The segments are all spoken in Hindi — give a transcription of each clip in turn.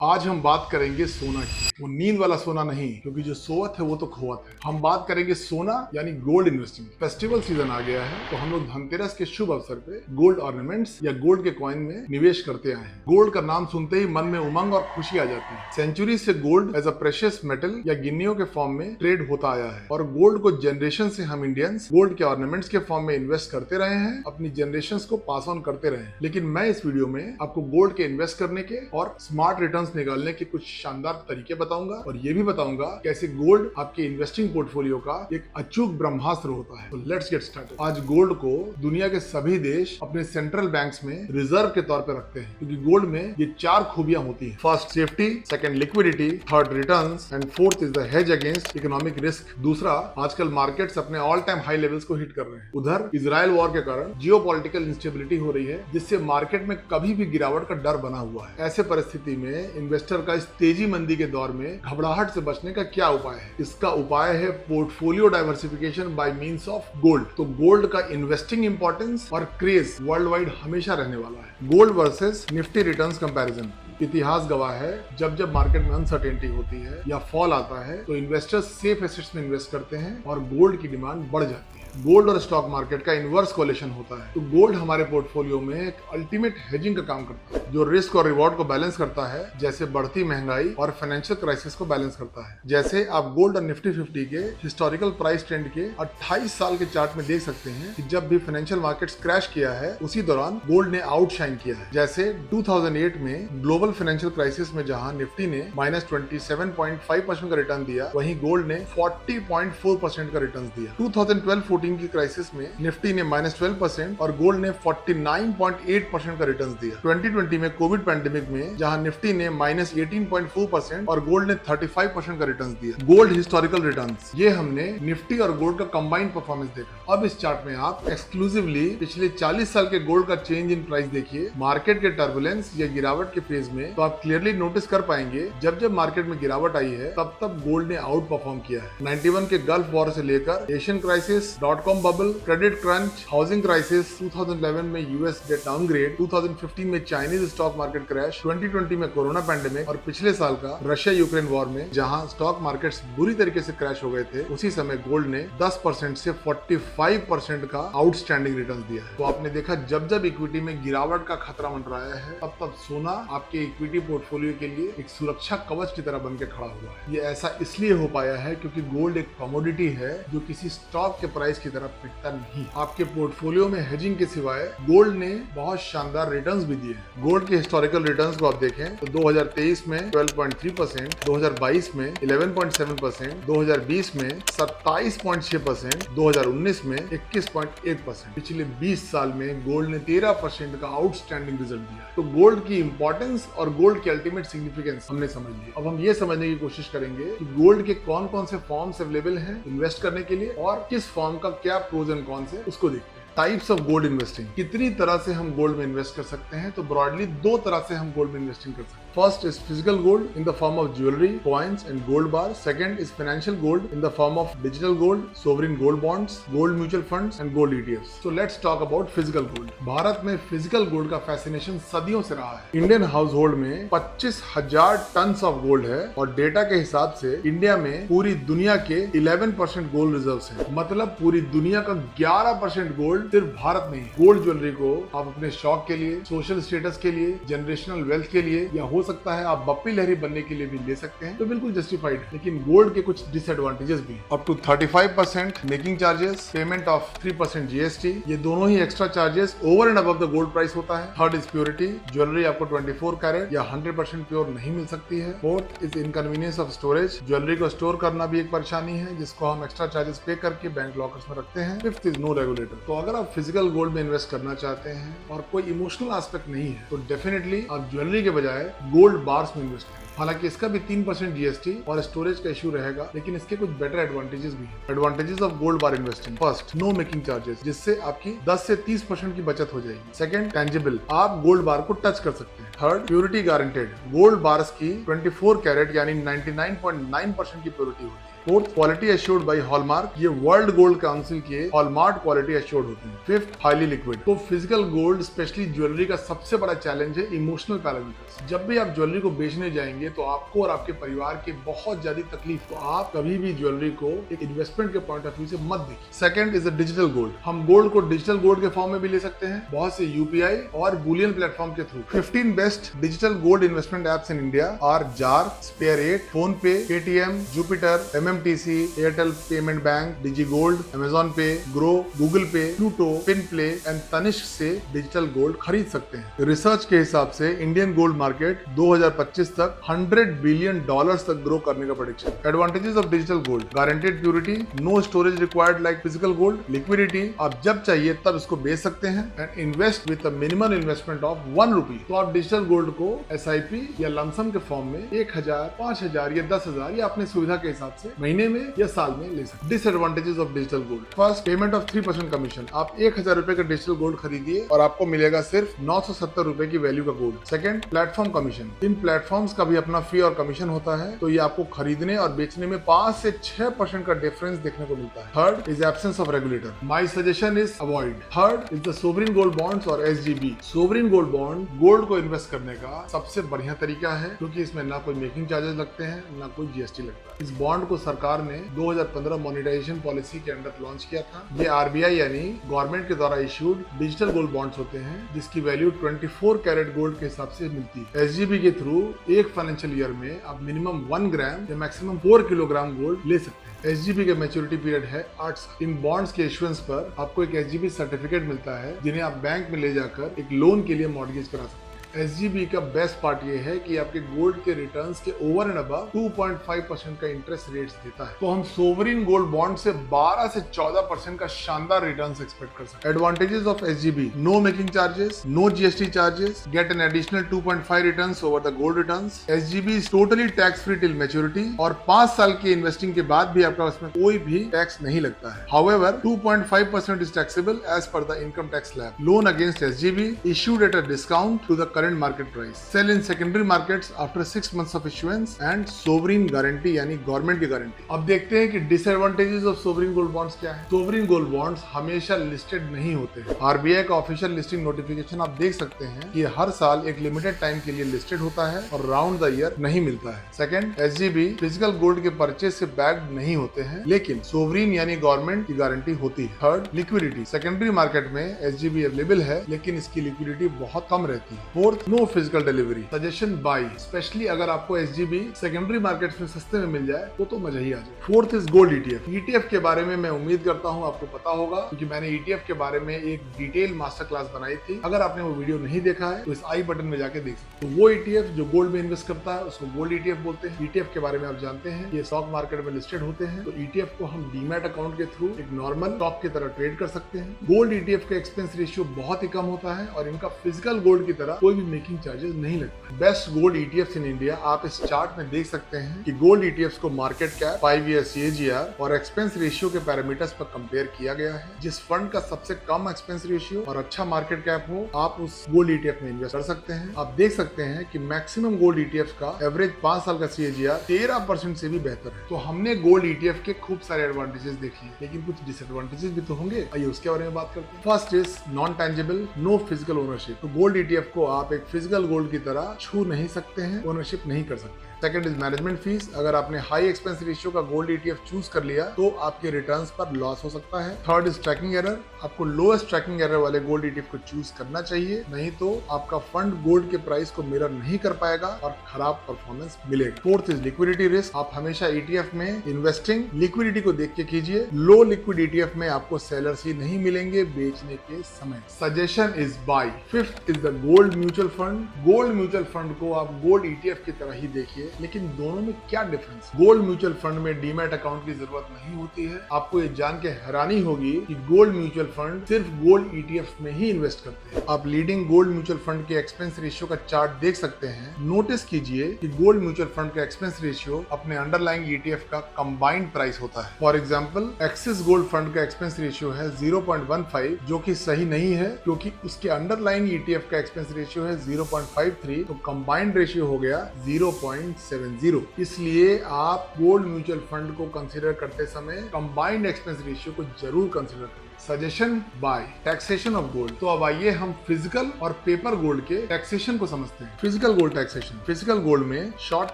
आज हम बात करेंगे सोना की। वो नींद वाला सोना नहीं, क्योंकि जो सोवत है वो तो खोवत है। हम बात करेंगे सोना यानी गोल्ड इन्वेस्टिंग। फेस्टिवल सीजन आ गया है तो हम लोग धनतेरस के शुभ अवसर पे गोल्ड ऑर्नामेंट्स या गोल्ड के कॉइन में निवेश करते आए हैं। गोल्ड का नाम सुनते ही मन में उमंग और खुशी आ जाती है। सेंचुरी से gold as a precious metal या गिन्नियों के फॉर्म में ट्रेड होता आया है और गोल्ड को जनरेशन से हम इंडियंस गोल्ड के ऑर्नामेंट्स के फॉर्म में इन्वेस्ट करते रहे हैं, अपनी जनरेशन को पास ऑन करते रहे हैं। लेकिन मैं इस वीडियो में आपको गोल्ड के इन्वेस्ट करने के और स्मार्ट रिटर्न निकालने के कुछ शानदार तरीके बताऊंगा और ये भी बताऊंगा कैसे गोल्ड आपके इन्वेस्टिंग पोर्टफोलियो का एक अचूक ब्रह्मास्त्र होता है। तो लेट्स गेट स्टार्टेड। आज गोल्ड को दुनिया के सभी देश अपने सेंट्रल बैंक्स में रिजर्व के तौर पर रखते हैं, क्योंकि गोल्ड में ये 4 खूबियां होती हैं। First safety, second liquidity, third returns and fourth is the hedge against economic risk. दूसरा, आजकल मार्केट्स अपने ऑल टाइम हाई लेवल्स को हिट कर रहे हैं। उधर इजराइल वॉर के कारण जियोपॉलिटिकल इंस्टेबिलिटी हो रही है, जिससे मार्केट में कभी भी गिरावट का डर बना हुआ है। ऐसे परिस्थिति में इन्वेस्टर का इस तेजी मंदी के दौर में घबराहट से बचने का क्या उपाय है? इसका उपाय है portfolio diversification by means of gold. तो गोल्ड का इन्वेस्टिंग इंपॉर्टेंस और क्रेज वर्ल्ड वाइड हमेशा रहने वाला है। Gold versus Nifty returns comparison. इतिहास गवाह है, जब जब मार्केट में अनसर्टेनिटी होती है या फॉल आता है तो इन्वेस्टर्स सेफ एसेट्स में इन्वेस्ट करते हैं और गोल्ड की डिमांड बढ़ जाती है। गोल्ड और स्टॉक मार्केट का इनवर्स कोलेशन होता है। तो गोल्ड हमारे पोर्टफोलियो में एक अल्टीमेट हेजिंग का काम करता है, जो रिस्क और रिवॉर्ड को बैलेंस करता है, जैसे बढ़ती महंगाई और फाइनेंशियल क्राइसिस को बैलेंस करता है। जैसे आप गोल्ड और निफ्टी 50 के हिस्टोरिकल प्राइस ट्रेंड के 28 साल के चार्ट में देख सकते हैं कि जब भी फाइनेंशियल मार्केट्स क्रैश किया है उसी दौरान गोल्ड ने आउटशाइन किया है। जैसे 2008 में ग्लोबल फाइनेंशियल क्राइसिस में जहां निफ्टी ने -27.5% का रिटर्न दिया, वहीं गोल्ड ने 40.4% का रिटर्न दिया। 2012-14 की क्राइसिस में निफ्टी ने -12% और गोल्ड ने 49.8% का रिटर्न दिया। 2020 में कोविड पैंडेमिक में जहां निफ्टी ने -18.4% और गोल्ड ने 35% का रिटर्न दिया। गोल्ड हिस्टोरिकल रिटर्न्स, ये हमने निफ्टी और गोल्ड का कंबाइंड परफॉर्मेंस देखा। अब इस चार्ट में आप एक्सक्लूसिवली पिछले 40 साल के गोल्ड का चेंज इन प्राइस देखिए। मार्केट के टर्बुलेंस या गिरावट के फेज में तो आप क्लियरली नोटिस कर पाएंगे, जब जब मार्केट में गिरावट आई है तब तब गोल्ड ने आउट परफॉर्म किया है। 91 के गल्फ वॉर से लेकर Asian crisis, .com bubble, credit crunch, housing crisis, 2011 में यूएस डेट डाउनग्रेड, 2015 में चाइनीज स्टॉक मार्केट क्रैश, 2020 में कोरोना पैंडेमिक और पिछले साल का रशिया यूक्रेन वॉर में जहां स्टॉक मार्केट्स बुरी तरीके से क्रैश हो गए थे, उसी समय गोल्ड ने 10% से 45% का आउटस्टैंडिंग रिटर्न दिया है। तो आपने देखा, जब जब इक्विटी में गिरावट का खतरा मंडराया है तब तब सोना आपके इक्विटी पोर्टफोलियो के लिए एक सुरक्षा कवच की तरह बनकर खड़ा हुआ है। ये ऐसा इसलिए हो पाया है क्योंकि गोल्ड एक कमोडिटी है जो किसी स्टॉक के प्राइस की तरह पिटता नहीं। आपके पोर्टफोलियो में हेजिंग के सिवाय गोल्ड ने बहुत शानदार रिटर्न्स भी दिए हैं। गोल्ड के हिस्टोरिकल रिटर्न्स को आप देखें तो 2023 में 12.3%, 2022 में 11.7%, 2020 में 27.6%, 2019 में 21.1%। पिछले 20 साल में गोल्ड ने 13% का आउटस्टैंडिंग रिजल्ट दिया। तो गोल्ड की इंपॉर्टेंस और गोल्ड की अल्टीमेट सिग्निफिकेंस हमने समझ लिया। अब हम ये समझने की कोशिश करेंगे कि गोल्ड के कौन कौन से फॉर्म्स अवेलेबल हैं इन्वेस्ट करने के लिए और किस फॉर्म का क्या प्रोज एंड कॉन्स है, उसको देखते हैं। टाइप्स ऑफ गोल्ड इन्वेस्टिंग, कितनी तरह से हम गोल्ड में इन्वेस्ट कर सकते हैं? तो ब्रॉडली 2 तरह से हम गोल्ड में इन्वेस्टिंग कर सकते हैं। First is physical gold in the form of jewellery, coins and gold bar. Second is financial gold in the form of digital gold, sovereign gold bonds, gold mutual funds and gold ETFs. So let's talk about physical gold. Bharat में फिजिकल गोल्ड का फैसिनेशन सदियों से रहा है। इंडियन हाउस होल्ड में 25,000 टन ऑफ गोल्ड है और डेटा के हिसाब से इंडिया में पूरी दुनिया के 11% गोल्ड रिजर्व्स हैं। मतलब पूरी दुनिया का 11% गोल्ड सिर्फ भारत में ही। गोल्ड ज्वेलरी को आप अपने शौक के लिए, सोशल स्टेटस के लिए, जनरेशनल वेल्थ के लिए, या हो सकता है आप बप्पी लहरी बनने के लिए भी ले सकते हैं, तो बिल्कुल जस्टिफाइड है। लेकिन गोल्ड के कुछ डिसएडवांटेजेस भी हैं। Up to 35% making charges, payment of 3% GST, ये दोनों ही extra charges over and above the gold price होता है। थर्ड इज प्योरिटी, ज्वेलरी आपको 24 कैरेट या 100% प्योर नहीं मिल सकती है। Fourth is inconvenience of storage, jewellery को स्टोर करना भी एक परेशानी है, जिसको हम एक्स्ट्रा चार्जेस पे करके बैंक लॉकर्स में रखते हैं। Fifth is no regulator. तो अगर आप फिजिकल गोल्ड में इन्वेस्ट करना चाहते हैं और कोई इमोशनल एस्पेक्ट नहीं है, तो डेफिनेटली आप ज्वेलरी के बजाय गोल्ड बार्स में इन्वेस्ट करें। हालांकि इसका भी 3% जीएसटी और स्टोरेज का इशू रहेगा, लेकिन इसके कुछ बेटर एडवांटेजेस भी हैं। Advantages of gold bar investing: first, no making charges, जिससे आपकी 10 से 30% की बचत हो जाएगी। सेकंड, टेंजिबल, आप गोल्ड बार को टच कर सकते हैं। Third, purity guaranteed, gold bars की 24 कैरेट यानी 99.9% की प्योरिटी होती है। Fourth, quality assured by hallmark, ये वर्ल्ड गोल्ड काउंसिल के हॉलमार्क क्वालिटी एश्योर्ड होते हैं। Fifth, highly liquid. तो फिजिकल गोल्ड स्पेशली ज्वेलरी का सबसे बड़ा चैलेंज है इमोशनल पैरामीटर्स। जब भी आप ज्वेलरी को बेचने जाएंगे तो आपको और आपके परिवार के बहुत ज्यादा तकलीफ, तो आप कभी भी ज्वेलरी को एक इन्वेस्टमेंट के पॉइंट ऑफ व्यू से मत देखिए। सेकंड इज डिजिटल गोल्ड, हम गोल्ड को डिजिटल गोल्ड के फॉर्म में भी ले सकते हैं, बहुत से यूपीआई और बुलियन प्लेटफॉर्म के through. 15 best digital gold investment apps in India are Jar, स्पेयर8, PhonePe, Paytm, Jupiter, MMTC, Airtel payment bank, digi gold, Amazon pay, Groww, Google pay, Pluto, pin play and Tanishq से डिजिटल गोल्ड खरीद सकते हैं। रिसर्च के हिसाब से इंडियन गोल्ड मार्केट 2025 तक $100 बिलियन तक ग्रो करने का prediction. Advantages of digital gold: guaranteed purity, no storage required like physical gold, liquidity, आप जब चाहिए तब इसको बेच सकते हैं, and invest with a minimum investment of ₹1। तो आप डिजिटल गोल्ड को एसआईपी या लमसम के फॉर्म में 1000, 5000 या 10000 या अपनी सुविधा के हिसाब से महीने में या साल में ले सकते। Disadvantages of digital gold: first, payment of 3% commission, आप 1000 रुपए का डिजिटल गोल्ड खरीदिए और आपको मिलेगा सिर्फ 970 रुपए की वैल्यू का गोल्ड। सेकंड, प्लेटफॉर्म कमीशन, इन प्लेटफॉर्म्स का भी अपना फी और कमीशन होता है, तो ये आपको खरीदने और बेचने में 5 से 6% का डिफरेंस देखने को मिलता है। Third is absence of regulator, my suggestion is avoid. Third is the sovereign gold bonds और SGB. Sovereign gold bond gold को इन्वेस्ट करने का सबसे बढ़िया तरीका है, क्योंकि इसमें ना कोई मेकिंग चार्जेस लगते हैं, ना कोई जीएसटी लगता है। इस बॉन्ड को सरकार ने 2015 मॉनेटाइजेशन पॉलिसी के अंडर लॉन्च किया था। ये आरबीआई यानी गवर्नमेंट के द्वारा इश्यूड डिजिटल गोल्ड बॉन्ड्स होते हैं, जिसकी वैल्यू 24 कैरेट गोल्ड के हिसाब से मिलती है। एसजीबी के थ्रू एक फाइनेंशियल ईयर में आप मिनिमम 1 ग्राम या मैक्सिमम 4 किलोग्राम गोल्ड ले सकते हैं। एसजीबी का मैच्योरिटी पीरियड है 8 साल। इन बॉन्ड्स के इश्यूएंस पर आपको एक एसजीबी सर्टिफिकेट मिलता है, जिन्हें आप बैंक में ले जाकर एक लोन के लिए मॉर्गेज करा सकते हैं। एसजीबी का बेस्ट पार्ट ये है कि आपके गोल्ड के रिटर्न्स के ओवर एंड अबव 2.5% का इंटरेस्ट रेट्स देता है, तो हम सोवरिन गोल्ड बॉन्ड से 12 से 14% का शानदार रिटर्न्स एक्सपेक्ट कर सकते हैं। Advantages of SGB: no making charges, no GST charges, get an additional 2.5 returns over the gold returns. SGB is totally tax free till maturity, और 5 साल की इन्वेस्टिंग के बाद भी आपका उसमें कोई भी टैक्स नहीं लगता है। However 2.5% is taxable as per the income tax slab. Loan against SGB issued at a discount to the current market price. Sell in secondary markets after 6 months of issuance and sovereign guarantee यानी गवर्नमेंट की गारंटी। अब देखते हैं कि disadvantages of sovereign gold bonds क्या है। सोवरिन गोल्ड बॉन्ड्स हमेशा लिस्टेड नहीं होते हैं। आरबीआई का ऑफिशियल लिस्टिंग नोटिफिकेशन आप देख सकते हैं कि हर साल एक लिमिटेड टाइम के लिए लिस्टेड होता है और राउंड द ईयर नहीं मिलता है। सेकंड, एसजीबी फिजिकल गोल्ड के परचेज से बैग्ड नहीं होते हैं, लेकिन सोवरिन यानी गवर्नमेंट की गारंटी होती है। थर्ड, लिक्विडिटी, सेकेंडरी मार्केट में एसजीबी अवेलेबल है, लेकिन इसकी लिक्विडिटी बहुत कम रहती है। Fourth, no physical delivery, suggestion by, specially अगर आपको एसजीबी सेकेंडरी मार्केट में सस्ते में मिल जाए तो मजा ही आ जाए। Fourth is gold ETF. ETF के बारे में मैं उम्मीद करता हूं आपको पता होगा, क्योंकि मैंने ईटीएफ के बारे में एक डिटेल मास्टर क्लास बनाई थी। अगर आपने वो वीडियो नहीं देखा है तो इस आई बटन में जाके देख सकते हैं। तो वो ईटीएफ जो गोल्ड में इन्वेस्ट करता है उसको गोल्ड ईटीएफ बोलते हैं। ईटीएफ के बारे में आप जानते हैं, ये स्टॉक मार्केट में लिस्टेड होते हैं, तो ईटीएफ को हम डीमैट अकाउंट के थ्रू एक नॉर्मल स्टॉक की तरह ट्रेड कर सकते हैं। गोल्ड ईटीएफ का एक्सपेंस रेशियो बहुत ही कम होता है और इनका फिजिकल गोल्ड की तरह कोई भी मेकिंग चार्जेस नहीं लगता। Best gold ETFs in India आप इस चार्ट में देख सकते हैं कि गोल्ड ईटीएफ्स को मार्केट कैप, 5 ईयर सीएजीआर और एक्सपेंस रेशियो के पैरामीटर्स पर कंपेयर किया गया है। जिस फंड का सबसे कम एक्सपेंस रेशियो और अच्छा मार्केट कैप हो, आप उस गोल्ड ईटीएफ में इन्वेस्ट कर सकते हैं। आप देख सकते हैं कि मैक्सिमम गोल्ड ईटीएफ का एवरेज 5 साल का सीएजीआर 13% से भी बेहतर है। तो हमने गोल्ड ईटीएफ के खूब सारे एडवांटेजेस देख लिए, लेकिन कुछ डिसएडवांटेजेस भी तो होंगे। आइए उसके बारे में बात करते हैं। First is non tangible, no physical ownership. तो गोल्ड ईटीएफ को आप एक फिजिकल गोल्ड की तरह छू नहीं सकते हैं, ओनरशिप नहीं कर सकते। Second is management fees. अगर आपने हाई एक्सपेंस रेशियो का गोल्ड ईटीएफ चूज कर लिया तो आपके रिटर्न्स पर लॉस हो सकता है। Third is tracking error. आपको लोएस्ट ट्रैकिंग एरर वाले गोल्ड ईटीएफ को चूज करना चाहिए, नहीं तो आपका फंड गोल्ड के प्राइस को मिरर नहीं कर पाएगा और खराब परफॉर्मेंस मिलेगा। Fourth is liquidity risk. आप हमेशा ईटीएफ में इन्वेस्टिंग लिक्विडिटी को देख के कीजिए। लो लिक्विड ईटीएफ में आपको सेलर्स ही नहीं मिलेंगे बेचने के समय। Suggestion is by. Fifth is the gold mutual mutual fund, gold mutual fund को आप गोल्ड ईटीएफ की तरह ही देखिए, लेकिन दोनों में क्या डिफरेंस? गोल्ड म्यूचुअल फंड में डीमैट अकाउंट की जरूरत नहीं होती है। आपको ये जान के हैरानी होगी कि गोल्ड म्यूचुअल फंड सिर्फ गोल्ड ईटीएफ में ही इन्वेस्ट करते हैं। आप लीडिंग गोल्ड म्यूचुअल फंड के एक्सपेंस रेशियो का चार्ट देख सकते हैं। नोटिस कीजिए कि गोल्ड म्यूचुअल फंड का एक्सपेंस रेशियो अपने अंडरलाइंग ईटीएफ का कंबाइंड प्राइस होता है। For example, axis gold fund का एक्सपेंस रेशियो है 0.15, जो कि सही नहीं है क्योंकि उसके अंडरलाइंग ईटीएफ का एक्सपेंस रेशियो है 0.53, तो कंबाइंड रेशियो हो गया 0.70। इसलिए आप गोल्ड म्यूचुअल फंड को कंसीडर करते समय कंबाइंड एक्सपेंस रेशियो को जरूर कंसीडर करें। Suggestion by taxation of gold. तो अब आइए हम फिजिकल और पेपर गोल्ड के टैक्सेशन को समझते हैं। Physical gold taxation. Physical gold में short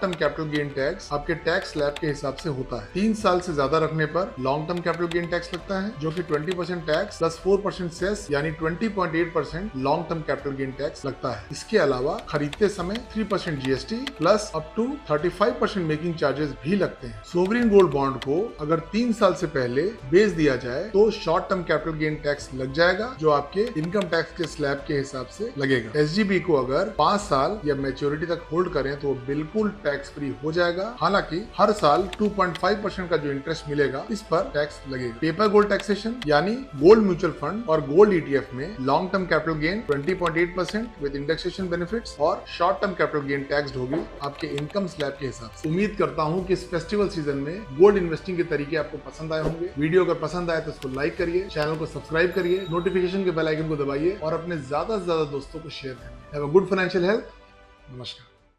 term capital gain tax आपके टैक्स स्लैब के हिसाब से होता है। 3 साल से ज्यादा रखने पर long term capital gain tax लगता है, जो कि 20% टैक्स प्लस 4% सेस यानी 20.8% long term capital gain tax लगता है। इसके अलावा खरीदते समय 3% GST plus up to 35% making charges भी लगते हैं। सोवरिन गोल्ड बॉन्ड को अगर 3 साल से पहले बेच दिया जाए तो short term capital gain tax लग जाएगा, जो आपके इनकम टैक्स के स्लैब के हिसाब से लगेगा। एसजीबी को अगर 5 साल या मैच्योरिटी तक होल्ड करें तो बिल्कुल टैक्स फ्री हो जाएगा। हालांकि हर साल 2.5% का जो इंटरेस्ट मिलेगा इस पर टैक्स लगेगा। पेपर गोल्ड टैक्सेशन यानी गोल्ड म्यूचुअल फंड और गोल्ड ईटीएफ में long term capital gain 20.8% with indexation benefits और short term capital gain tax होगी आपके इनकम स्लैब के हिसाब से। उम्मीद करता हूं कि इस फेस्टिवल सीजन में गोल्ड इन्वेस्टिंग के तरीके आपको पसंद आए होंगे। वीडियो अगर पसंद आए तो इसको लाइक करिए, चैनल को सब्सक्राइब करिए, नोटिफिकेशन के बेल आइकन को दबाइए और अपने ज्यादा से ज्यादा दोस्तों को शेयर करिए। Have a good financial health. नमस्कार।